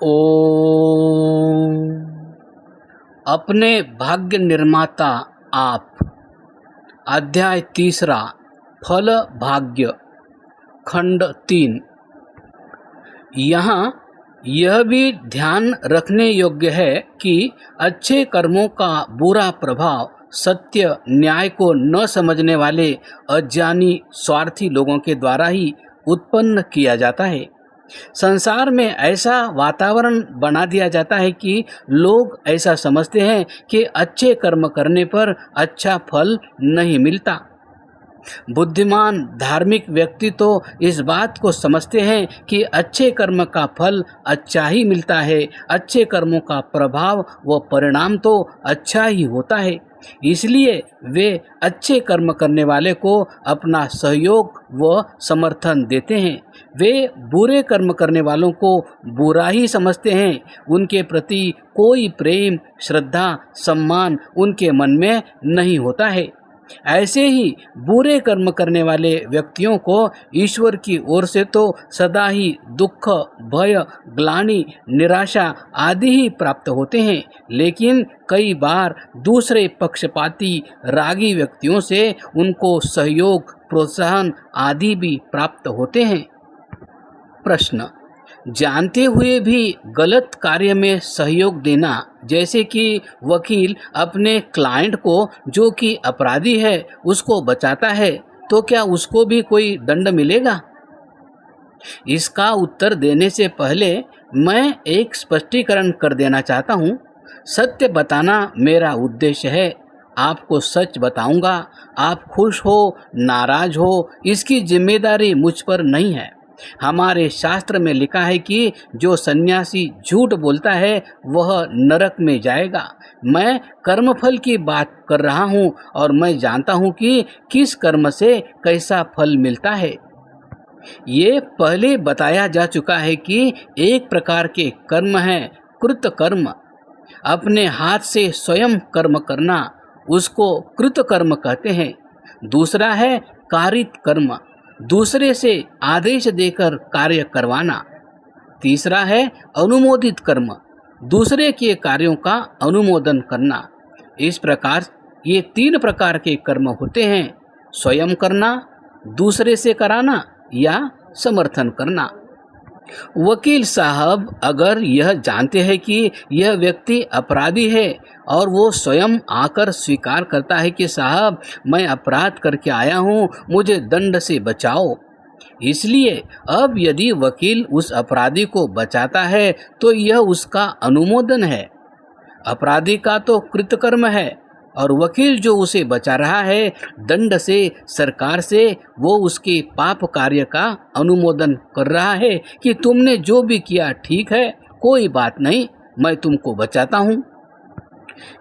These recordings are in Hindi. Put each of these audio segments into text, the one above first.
ओम। अपने भाग्य निर्माता आप। अध्याय तीसरा, फल भाग्य, खंड 3। यहाँ यह भी ध्यान रखने योग्य है कि अच्छे कर्मों का बुरा प्रभाव सत्य न्याय को न समझने वाले अज्ञानी स्वार्थी लोगों के द्वारा ही उत्पन्न किया जाता है। संसार में ऐसा वातावरण बना दिया जाता है कि लोग ऐसा समझते हैं कि अच्छे कर्म करने पर अच्छा फल नहीं मिलता। बुद्धिमान धार्मिक व्यक्ति तो इस बात को समझते हैं कि अच्छे कर्म का फल अच्छा ही मिलता है, अच्छे कर्मों का प्रभाव व परिणाम तो अच्छा ही होता है। इसलिए वे अच्छे कर्म करने वाले को अपना सहयोग व समर्थन देते हैं। वे बुरे कर्म करने वालों को बुरा ही समझते हैं। उनके प्रति कोई प्रेम, श्रद्धा, सम्मान उनके मन में नहीं होता है। ऐसे ही बुरे कर्म करने वाले व्यक्तियों को ईश्वर की ओर से तो सदा ही दुख, भय, ग्लानि, निराशा आदि ही प्राप्त होते हैं, लेकिन कई बार दूसरे पक्षपाती रागी व्यक्तियों से उनको सहयोग, प्रोत्साहन आदि भी प्राप्त होते हैं। प्रश्न: जानते हुए भी गलत कार्य में सहयोग देना, जैसे कि वकील अपने क्लाइंट को जो कि अपराधी है उसको बचाता है, तो क्या उसको भी कोई दंड मिलेगा? इसका उत्तर देने से पहले मैं एक स्पष्टीकरण कर देना चाहता हूँ। सत्य बताना मेरा उद्देश्य है। आपको सच बताऊंगा। आप खुश हो, नाराज हो, इसकी जिम्मेदारी मुझ पर नहीं है। हमारे शास्त्र में लिखा है कि जो सन्यासी झूठ बोलता है वह नरक में जाएगा। मैं कर्मफल की बात कर रहा हूँ और मैं जानता हूँ कि किस कर्म से कैसा फल मिलता है। ये पहले बताया जा चुका है कि एक प्रकार के कर्म है कृत कर्म, अपने हाथ से स्वयं कर्म करना, उसको कृत कर्म कहते हैं। दूसरा है कारित कर्म, दूसरे से आदेश देकर कार्य करवाना। तीसरा है अनुमोदित कर्म, दूसरे के कार्यों का अनुमोदन करना। इस प्रकार ये 3 प्रकार के कर्म होते हैं: स्वयं करना, दूसरे से कराना या समर्थन करना। वकील साहब अगर यह जानते हैं कि यह व्यक्ति अपराधी है और वो स्वयं आकर स्वीकार करता है कि साहब मैं अपराध करके आया हूँ, मुझे दंड से बचाओ, इसलिए अब यदि वकील उस अपराधी को बचाता है तो यह उसका अनुमोदन है। अपराधी का तो कृतकर्म है और वकील जो उसे बचा रहा है दंड से, सरकार से, वो उसके पाप कार्य का अनुमोदन कर रहा है कि तुमने जो भी किया ठीक है, कोई बात नहीं, मैं तुमको बचाता हूँ।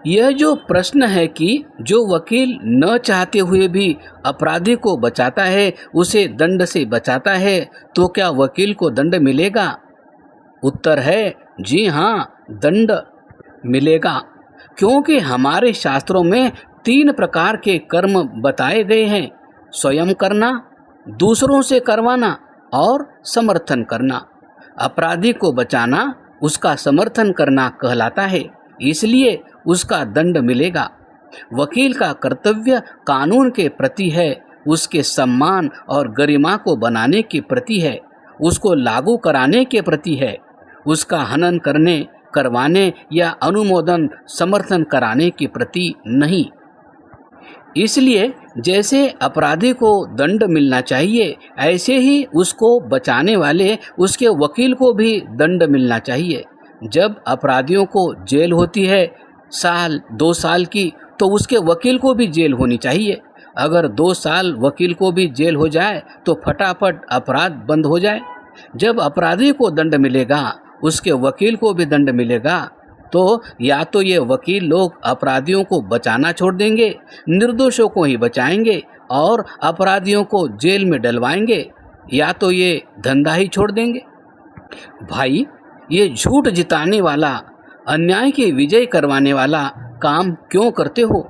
यह जो प्रश्न है कि जो वकील न चाहते हुए भी अपराधी को बचाता है, उसे दंड से बचाता है, तो क्या वकील को दंड मिलेगा? उत्तर है जी हाँ, दंड मिलेगा, क्योंकि हमारे शास्त्रों में 3 प्रकार के कर्म बताए गए हैं: स्वयं करना, दूसरों से करवाना और समर्थन करना। अपराधी को बचाना, उसका समर्थन करना कहलाता है, इसलिए उसका दंड मिलेगा। वकील का कर्तव्य कानून के प्रति है, उसके सम्मान और गरिमा को बनाने के प्रति है, उसको लागू कराने के प्रति है, उसका हनन करने, करवाने या अनुमोदन, समर्थन कराने के प्रति नहीं। इसलिए जैसे अपराधी को दंड मिलना चाहिए, ऐसे ही उसको बचाने वाले उसके वकील को भी दंड मिलना चाहिए। जब अपराधियों को जेल होती है साल 2 साल की, तो उसके वकील को भी जेल होनी चाहिए। अगर 2 साल वकील को भी जेल हो जाए तो फटाफट अपराध बंद हो जाए। जब अपराधी को दंड मिलेगा, उसके वकील को भी दंड मिलेगा, तो या तो ये वकील लोग अपराधियों को बचाना छोड़ देंगे, निर्दोषों को ही बचाएंगे और अपराधियों को जेल में डलवाएंगे, या तो ये धंधा ही छोड़ देंगे। भाई, ये झूठ जिताने वाला, अन्याय की विजय करवाने वाला काम क्यों करते हो?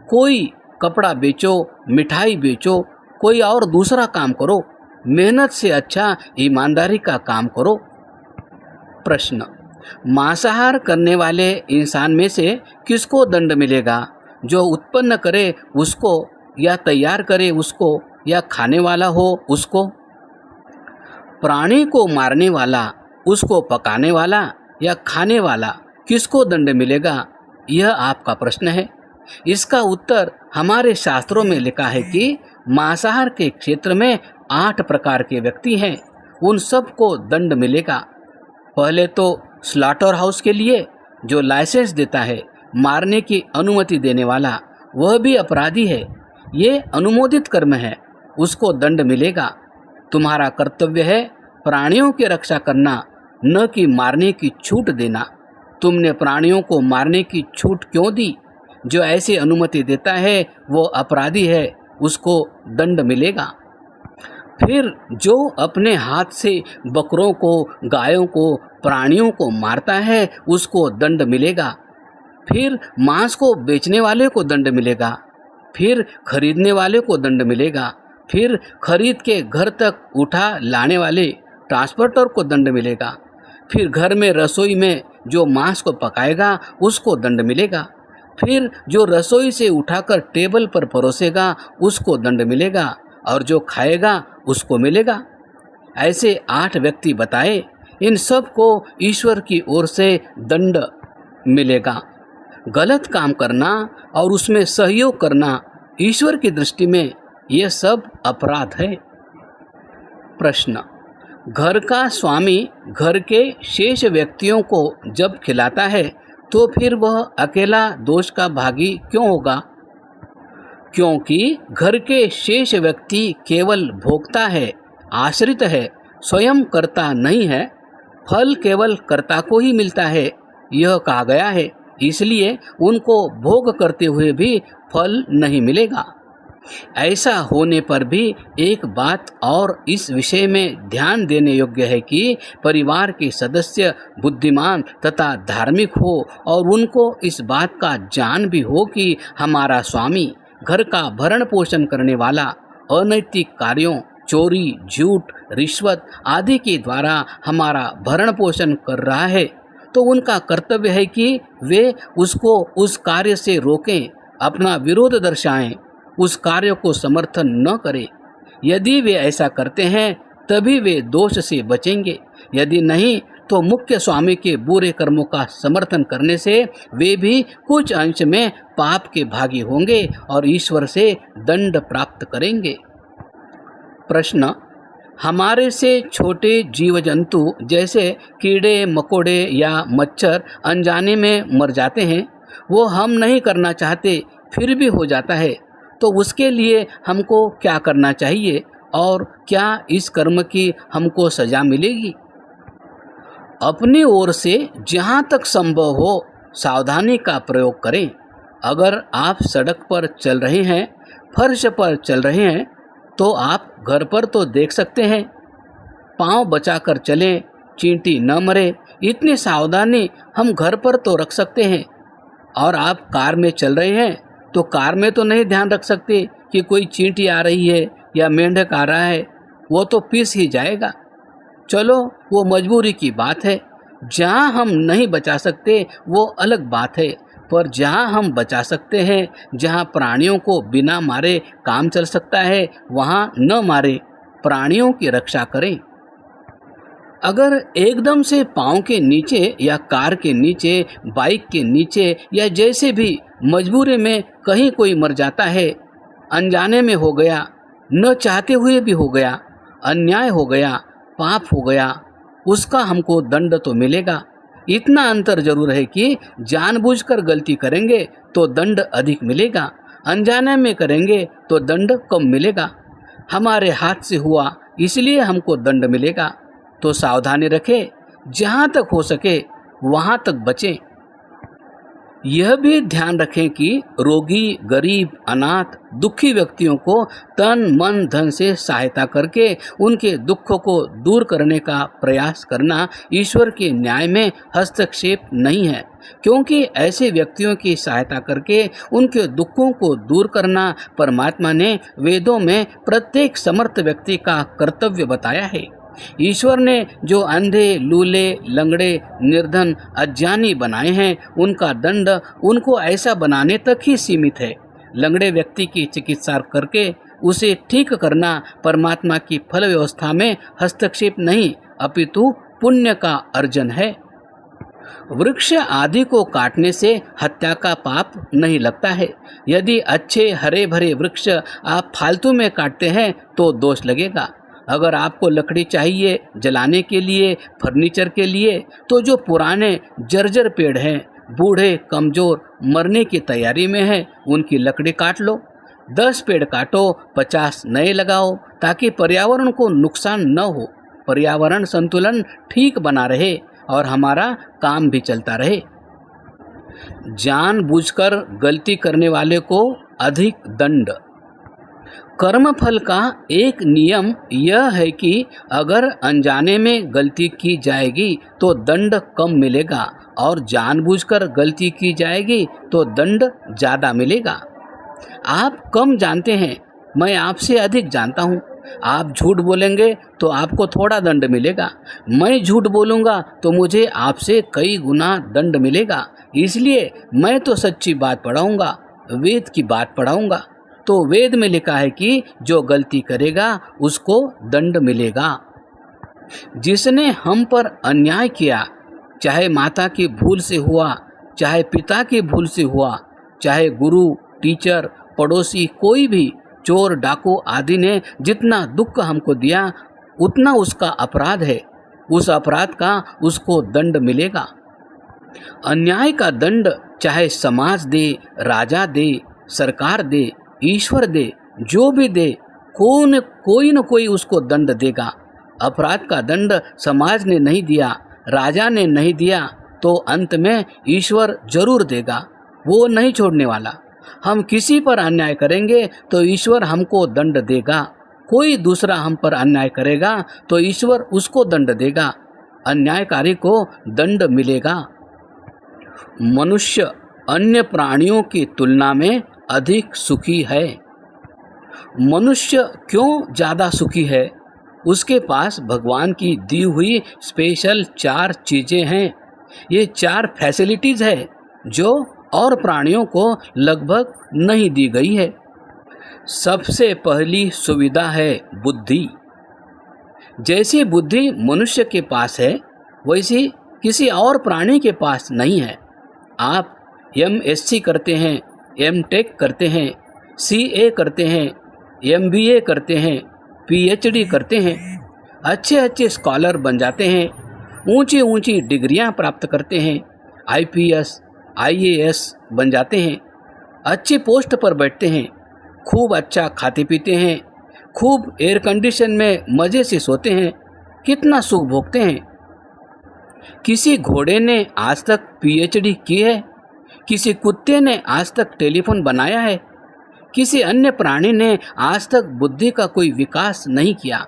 कोई कपड़ा बेचो, मिठाई बेचो, कोई और दूसरा काम करो। मेहनत से अच्छा ईमानदारी का काम करो। प्रश्न, मांसाहार करने वाले इंसान में से किसको दंड मिलेगा? जो उत्पन्न करे उसको, या तैयार करे उसको, या खाने वाला हो उसको? प्राणी को मारने वाला, उसको पकाने वाला या खाने वाला, किसको दंड मिलेगा? यह आपका प्रश्न है। इसका उत्तर हमारे शास्त्रों में लिखा है कि मांसाहार के क्षेत्र में 8 प्रकार के व्यक्ति हैं, उन सबको दंड मिलेगा। पहले तो स्लॉटर हाउस के लिए जो लाइसेंस देता है, मारने की अनुमति देने वाला, वह भी अपराधी है। ये अनुमोदित कर्म है, उसको दंड मिलेगा। तुम्हारा कर्तव्य है प्राणियों की रक्षा करना, न कि मारने की छूट देना। तुमने प्राणियों को मारने की छूट क्यों दी? जो ऐसी अनुमति देता है वो अपराधी है, उसको दंड मिलेगा। फिर जो अपने हाथ से बकरों को, गायों को, प्राणियों को मारता है, उसको दंड मिलेगा। फिर मांस को बेचने वाले को दंड मिलेगा। फिर खरीदने वाले को दंड मिलेगा। फिर खरीद के घर तक उठा लाने वाले ट्रांसपोर्टर को दंड मिलेगा। फिर घर में रसोई में जो मांस को पकाएगा उसको दंड मिलेगा। फिर जो रसोई से उठाकर टेबल पर परोसेगा उसको दंड मिलेगा, और जो खाएगा उसको मिलेगा। ऐसे 8 व्यक्ति बताए, इन सब को ईश्वर की ओर से दंड मिलेगा। गलत काम करना और उसमें सहयोग करना ईश्वर की दृष्टि में यह सब अपराध है। प्रश्न, घर का स्वामी घर के शेष व्यक्तियों को जब खिलाता है तो फिर वह अकेला दोष का भागी क्यों होगा? क्योंकि घर के शेष व्यक्ति केवल भोक्ता है, आश्रित है, स्वयं कर्ता नहीं है। फल केवल कर्ता को ही मिलता है, यह कहा गया है। इसलिए उनको भोग करते हुए भी फल नहीं मिलेगा। ऐसा होने पर भी एक बात और इस विषय में ध्यान देने योग्य है कि परिवार के सदस्य बुद्धिमान तथा धार्मिक हो और उनको इस बात का ज्ञान भी हो कि हमारा स्वामी घर का भरण पोषण करने वाला अनैतिक कार्यों, चोरी, झूठ, रिश्वत आदि के द्वारा हमारा भरण पोषण कर रहा है, तो उनका कर्तव्य है कि वे उसको उस कार्य से रोकें, अपना विरोध दर्शाएं, उस कार्य को समर्थन न करें। यदि वे ऐसा करते हैं तभी वे दोष से बचेंगे, यदि नहीं तो मुख्य स्वामी के बुरे कर्मों का समर्थन करने से वे भी कुछ अंश में पाप के भागी होंगे और ईश्वर से दंड प्राप्त करेंगे। प्रश्न, हमारे से छोटे जीव जंतु जैसे कीड़े मकोड़े या मच्छर अनजाने में मर जाते हैं, वो हम नहीं करना चाहते फिर भी हो जाता है, तो उसके लिए हमको क्या करना चाहिए और क्या इस कर्म की हमको सजा मिलेगी? अपनी ओर से जहाँ तक संभव हो सावधानी का प्रयोग करें। अगर आप सड़क पर चल रहे हैं, फर्श पर चल रहे हैं, तो आप घर पर तो देख सकते हैं। पाँव बचाकर चलें, चींटी न मरे, इतनी सावधानी हम घर पर तो रख सकते हैं। और आप कार में चल रहे हैं तो कार में तो नहीं ध्यान रख सकते कि कोई चींटी आ रही है या मेंढक आ रहा है, वो तो पिस ही जाएगा। चलो वो मजबूरी की बात है। जहाँ हम नहीं बचा सकते वो अलग बात है, पर जहाँ हम बचा सकते हैं, जहाँ प्राणियों को बिना मारे काम चल सकता है, वहाँ न मारे, प्राणियों की रक्षा करें। अगर एकदम से पाँव के नीचे या कार के नीचे, बाइक के नीचे या जैसे भी मजबूरी में कहीं कोई मर जाता है, अनजाने में हो गया, न चाहते हुए भी हो गया, अन्याय हो गया, पाप हो गया, उसका हमको दंड तो मिलेगा। इतना अंतर जरूर है कि जानबूझकर गलती करेंगे तो दंड अधिक मिलेगा, अनजाने में करेंगे तो दंड कम मिलेगा। हमारे हाथ से हुआ इसलिए हमको दंड मिलेगा, तो सावधानी रखें, जहाँ तक हो सके वहाँ तक बचें। यह भी ध्यान रखें कि रोगी, गरीब, अनाथ, दुखी व्यक्तियों को तन मन धन से सहायता करके उनके दुखों को दूर करने का प्रयास करना ईश्वर के न्याय में हस्तक्षेप नहीं है, क्योंकि ऐसे व्यक्तियों की सहायता करके उनके दुखों को दूर करना परमात्मा ने वेदों में प्रत्येक समर्थ व्यक्ति का कर्तव्य बताया है। ईश्वर ने जो अंधे, लूले, लंगड़े, निर्धन, अज्ञानी बनाए हैं, उनका दंड उनको ऐसा बनाने तक ही सीमित है। लंगड़े व्यक्ति की चिकित्सा करके उसे ठीक करना परमात्मा की फल व्यवस्था में हस्तक्षेप नहीं, अपितु पुण्य का अर्जन है। वृक्ष आदि को काटने से हत्या का पाप नहीं लगता है। यदि अच्छे हरे भरे वृक्ष आप फालतू में काटते हैं तो दोष लगेगा। अगर आपको लकड़ी चाहिए जलाने के लिए, फर्नीचर के लिए, तो जो पुराने जर्जर पेड़ हैं, बूढ़े, कमज़ोर, मरने की तैयारी में हैं, उनकी लकड़ी काट लो। 10 पेड़ काटो, 50 नए लगाओ, ताकि पर्यावरण को नुकसान न हो, पर्यावरण संतुलन ठीक बना रहे और हमारा काम भी चलता रहे। जानबूझकर गलती करने वाले को अधिक दंड। कर्मफल का एक नियम यह है कि अगर अनजाने में गलती की जाएगी तो दंड कम मिलेगा और जानबूझकर गलती की जाएगी तो दंड ज़्यादा मिलेगा। आप कम जानते हैं, मैं आपसे अधिक जानता हूँ। आप झूठ बोलेंगे तो आपको थोड़ा दंड मिलेगा, मैं झूठ बोलूँगा तो मुझे आपसे कई गुना दंड मिलेगा। इसलिए मैं तो सच्ची बात पढ़ाऊँगा, वेद की बात पढ़ाऊँगा। तो वेद में लिखा है कि जो गलती करेगा उसको दंड मिलेगा। जिसने हम पर अन्याय किया, चाहे माता की भूल से हुआ, चाहे पिता की भूल से हुआ, चाहे गुरु, टीचर, पड़ोसी, कोई भी, चोर, डाकू आदि ने जितना दुख हमको दिया उतना उसका अपराध है, उस अपराध का उसको दंड मिलेगा। अन्याय का दंड चाहे समाज दे, राजा दे, सरकार दे, ईश्वर दे, जो भी दे, कोई न कोई उसको दंड देगा। अपराध का दंड समाज ने नहीं दिया, राजा ने नहीं दिया, तो अंत में ईश्वर जरूर देगा, वो नहीं छोड़ने वाला। हम किसी पर अन्याय करेंगे तो ईश्वर हमको दंड देगा, कोई दूसरा हम पर अन्याय करेगा तो ईश्वर उसको दंड देगा, अन्यायकारी को दंड मिलेगा। मनुष्य अन्य प्राणियों की तुलना में अधिक सुखी है। मनुष्य क्यों ज़्यादा सुखी है? उसके पास भगवान की दी हुई स्पेशल 4 चीज़ें हैं। ये 4 फैसिलिटीज़ है जो और प्राणियों को लगभग नहीं दी गई है। सबसे पहली सुविधा है बुद्धि। जैसी बुद्धि मनुष्य के पास है वैसी किसी और प्राणी के पास नहीं है। आप MSc करते हैं, M.Tech करते हैं, CA करते हैं, MBA करते हैं, PhD करते हैं, अच्छे अच्छे स्कॉलर बन जाते हैं, ऊंची ऊंची डिग्रियां प्राप्त करते हैं, IPS, IAS बन जाते हैं, अच्छे पोस्ट पर बैठते हैं, खूब अच्छा खाते पीते हैं, खूब एयर कंडीशन में मज़े से सोते हैं, कितना सुख भोगते हैं। किसी घोड़े ने आज तक PhD की है? किसी कुत्ते ने आज तक टेलीफोन बनाया है? किसी अन्य प्राणी ने आज तक बुद्धि का कोई विकास नहीं किया।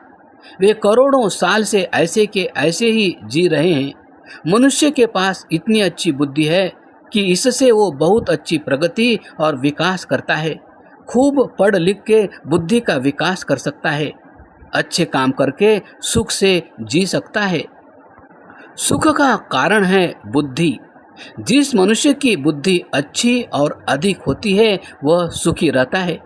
वे करोड़ों साल से ऐसे के ऐसे ही जी रहे हैं। मनुष्य के पास इतनी अच्छी बुद्धि है कि इससे वो बहुत अच्छी प्रगति और विकास करता है। खूब पढ़ लिख के बुद्धि का विकास कर सकता है, अच्छे काम करके सुख से जी सकता है। सुख का कारण है बुद्धि। जिस मनुष्य की बुद्धि अच्छी और अधिक होती है वह सुखी रहता है।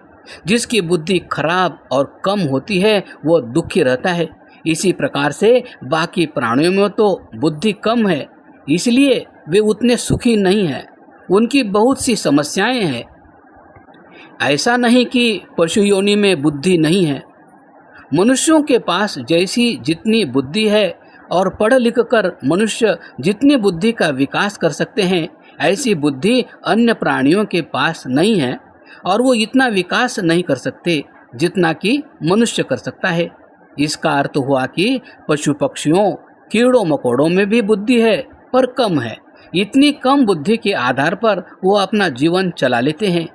जिसकी बुद्धि खराब और कम होती है वह दुखी रहता है। इसी प्रकार से बाकी प्राणियों में तो बुद्धि कम है, इसलिए वे उतने सुखी नहीं हैं, उनकी बहुत सी समस्याएं हैं। ऐसा नहीं कि पशु योनि में बुद्धि नहीं है। मनुष्यों के पास जैसी जितनी बुद्धि है और पढ़ लिख कर मनुष्य जितनी बुद्धि का विकास कर सकते हैं, ऐसी बुद्धि अन्य प्राणियों के पास नहीं है और वो इतना विकास नहीं कर सकते जितना कि मनुष्य कर सकता है। इसका अर्थ हुआ कि पशु पक्षियों, कीड़ों मकोड़ों में भी बुद्धि है पर कम है। इतनी कम बुद्धि के आधार पर वो अपना जीवन चला लेते हैं।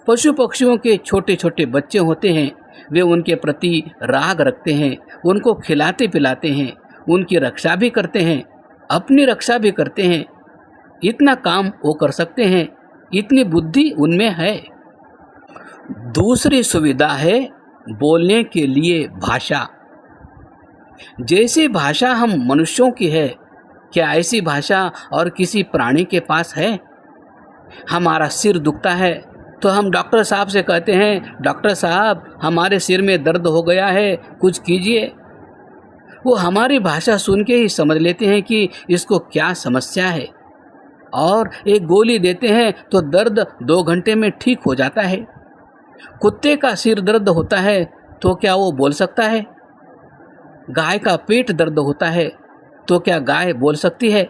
पशु पक्षियों के छोटे छोटे बच्चे होते हैं, वे उनके प्रति राग रखते हैं, उनको खिलाते पिलाते हैं, उनकी रक्षा भी करते हैं, अपनी रक्षा भी करते हैं। इतना काम वो कर सकते हैं, इतनी बुद्धि उनमें है। दूसरी सुविधा है बोलने के लिए भाषा। जैसी भाषा हम मनुष्यों की है, क्या ऐसी भाषा और किसी प्राणी के पास है? हमारा सिर दुखता है तो हम डॉक्टर साहब से कहते हैं, डॉक्टर साहब हमारे सिर में दर्द हो गया है, कुछ कीजिए। वो हमारी भाषा सुन के ही समझ लेते हैं कि इसको क्या समस्या है, और एक गोली देते हैं तो दर्द 2 घंटे में ठीक हो जाता है। कुत्ते का सिर दर्द होता है तो क्या वो बोल सकता है? गाय का पेट दर्द होता है तो क्या गाय बोल सकती है?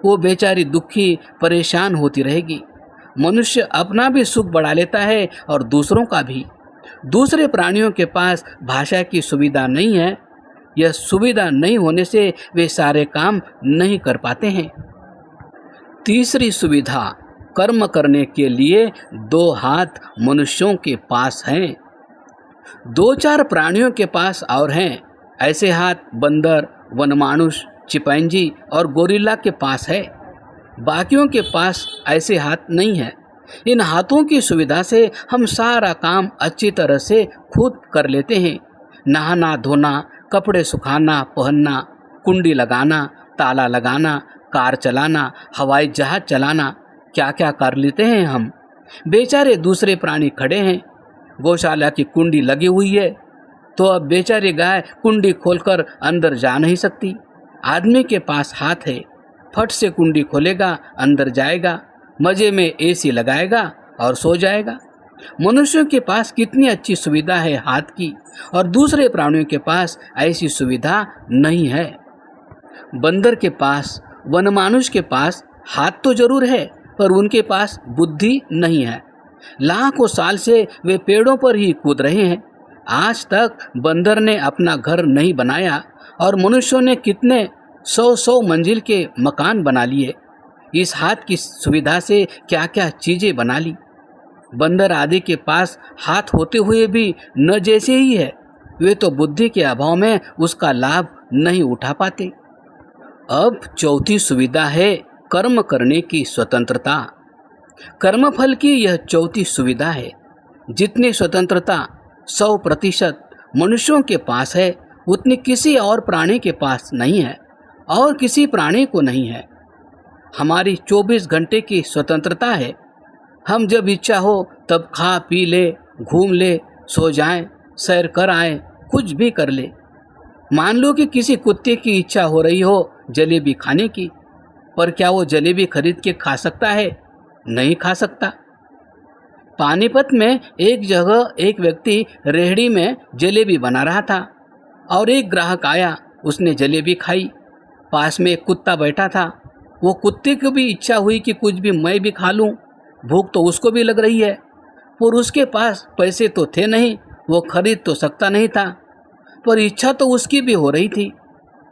वो बेचारी दुखी परेशान होती रहेगी। मनुष्य अपना भी सुख बढ़ा लेता है और दूसरों का भी। दूसरे प्राणियों के पास भाषा की सुविधा नहीं है। यह सुविधा नहीं होने से वे सारे काम नहीं कर पाते हैं। तीसरी सुविधा, कर्म करने के लिए 2 हाथ मनुष्यों के पास हैं। 2-4 प्राणियों के पास और हैं। ऐसे हाथ बंदर, वनमानुष, चिंपैंजी और गोरिल्ला के पास है। बाकियों के पास ऐसे हाथ नहीं है। इन हाथों की सुविधा से हम सारा काम अच्छी तरह से खुद कर लेते हैं। नहाना धोना, कपड़े सुखाना पहनना, कुंडी लगाना, ताला लगाना, कार चलाना, हवाई जहाज चलाना, क्या क्या कर लेते हैं हम। बेचारे दूसरे प्राणी खड़े हैं। गौशाला की कुंडी लगी हुई है तो अब बेचारी गाय कुंडी खोलकर अंदर जा नहीं सकती। आदमी के पास हाथ है, फट से कुंडी खोलेगा, अंदर जाएगा, मजे में एसी लगाएगा और सो जाएगा। मनुष्यों के पास कितनी अच्छी सुविधा है हाथ की, और दूसरे प्राणियों के पास ऐसी सुविधा नहीं है। बंदर के पास, वनमानुष के पास हाथ तो जरूर है, पर उनके पास बुद्धि नहीं है। लाखों साल से वे पेड़ों पर ही कूद रहे हैं। आज तक बंदर ने अपना घर नहीं बनाया, और मनुष्यों ने कितने 100 मंजिल के मकान बना लिए। इस हाथ की सुविधा से क्या क्या चीज़ें बना ली। बंदर आदि के पास हाथ होते हुए भी न जैसे ही है, वे तो बुद्धि के अभाव में उसका लाभ नहीं उठा पाते। अब चौथी सुविधा है कर्म करने की स्वतंत्रता। कर्मफल की यह चौथी सुविधा है। जितनी स्वतंत्रता 100% मनुष्यों के पास है, उतनी किसी और प्राणी के पास नहीं है, और किसी प्राणी को नहीं है। हमारी 24 घंटे की स्वतंत्रता है। हम जब इच्छा हो तब खा पी ले, घूम ले, सो जाएं, सैर कर आएं, कुछ भी कर ले। मान लो कि किसी कुत्ते की इच्छा हो रही हो जलेबी खाने की, पर क्या वो जलेबी खरीद के खा सकता है? नहीं खा सकता। पानीपत में एक जगह एक व्यक्ति रेहड़ी में जलेबी बना रहा था, और एक ग्राहक आया, उसने जलेबी खाई। पास में एक कुत्ता बैठा था। वो कुत्ते को भी इच्छा हुई कि कुछ भी मैं भी खा लूं। भूख तो उसको भी लग रही है, पर उसके पास पैसे तो थे नहीं, वो खरीद तो सकता नहीं था, पर इच्छा तो उसकी भी हो रही थी।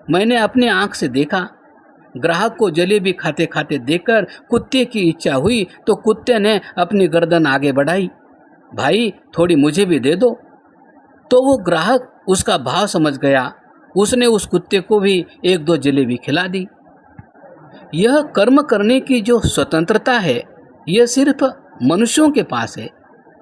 मैंने अपने आँख से देखा। ग्राहक को जलेबी खाते खाते देखकर कुत्ते की इच्छा हुई तो कुत्ते ने अपनी गर्दन आगे बढ़ाई, भाई थोड़ी मुझे भी दे दो। तो वो ग्राहक उसका भाव समझ गया। उसने उस कुत्ते को भी 1-2 जलेबी खिला दी। यह कर्म करने की जो स्वतंत्रता है, यह सिर्फ मनुष्यों के पास है।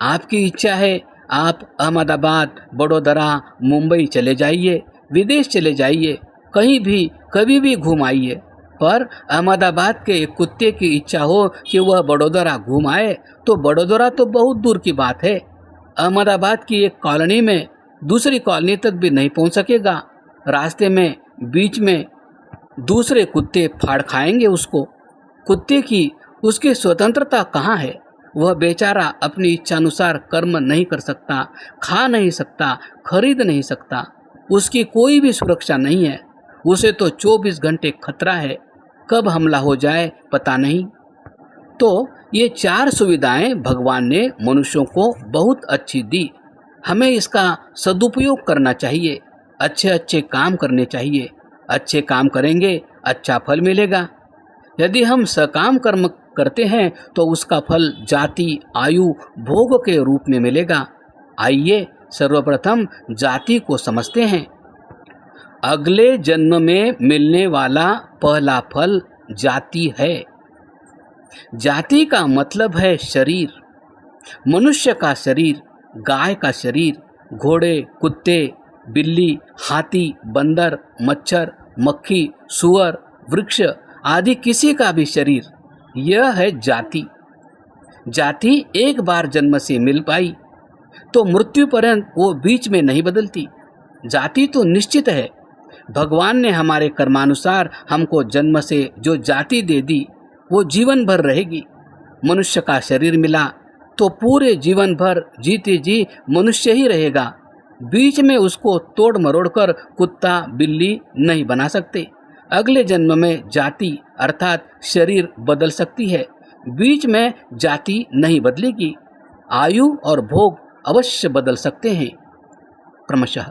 आपकी इच्छा है, आप अहमदाबाद, बड़ोदरा, मुंबई चले जाइए, विदेश चले जाइए, कहीं भी कभी भी घूम आइए। पर अहमदाबाद के एक कुत्ते की इच्छा हो कि वह बड़ोदरा घूम आए, तो बड़ोदरा तो बहुत दूर की बात है। अहमदाबाद की एक कॉलोनी में दूसरी कॉलोनी तक भी नहीं पहुंच सकेगा। रास्ते में बीच में दूसरे कुत्ते फाड़ खाएंगे उसको। कुत्ते की उसकी स्वतंत्रता कहाँ है? वह बेचारा अपनी इच्छानुसार कर्म नहीं कर सकता, खा नहीं सकता, खरीद नहीं सकता। उसकी कोई भी सुरक्षा नहीं है। उसे तो 24 घंटे खतरा है, कब हमला हो जाए पता नहीं। तो ये 4 सुविधाएं भगवान ने मनुष्यों को बहुत अच्छी दी। हमें इसका सदुपयोग करना चाहिए, अच्छे अच्छे काम करने चाहिए। अच्छे काम करेंगे, अच्छा फल मिलेगा। यदि हम सकाम कर्म करते हैं तो उसका फल जाति, आयु, भोग के रूप में मिलेगा। आइए सर्वप्रथम जाति को समझते हैं। अगले जन्म में मिलने वाला पहला फल जाति है। जाति का मतलब है शरीर। मनुष्य का शरीर, गाय का शरीर, घोड़े, कुत्ते, बिल्ली, हाथी, बंदर, मच्छर, मक्खी, सूअर, वृक्ष आदि किसी का भी शरीर, यह है जाति। जाति एक बार जन्म से मिल पाई तो मृत्यु पर्यंत वो बीच में नहीं बदलती। जाति तो निश्चित है। भगवान ने हमारे कर्मानुसार हमको जन्म से जो जाति दे दी वो जीवन भर रहेगी। मनुष्य का शरीर मिला तो पूरे जीवन भर जीते जी मनुष्य ही रहेगा। बीच में उसको तोड़ मरोड़ कर कुत्ता बिल्ली नहीं बना सकते। अगले जन्म में जाति अर्थात शरीर बदल सकती है, बीच में जाति नहीं बदलेगी। आयु और भोग अवश्य बदल सकते हैं क्रमशः।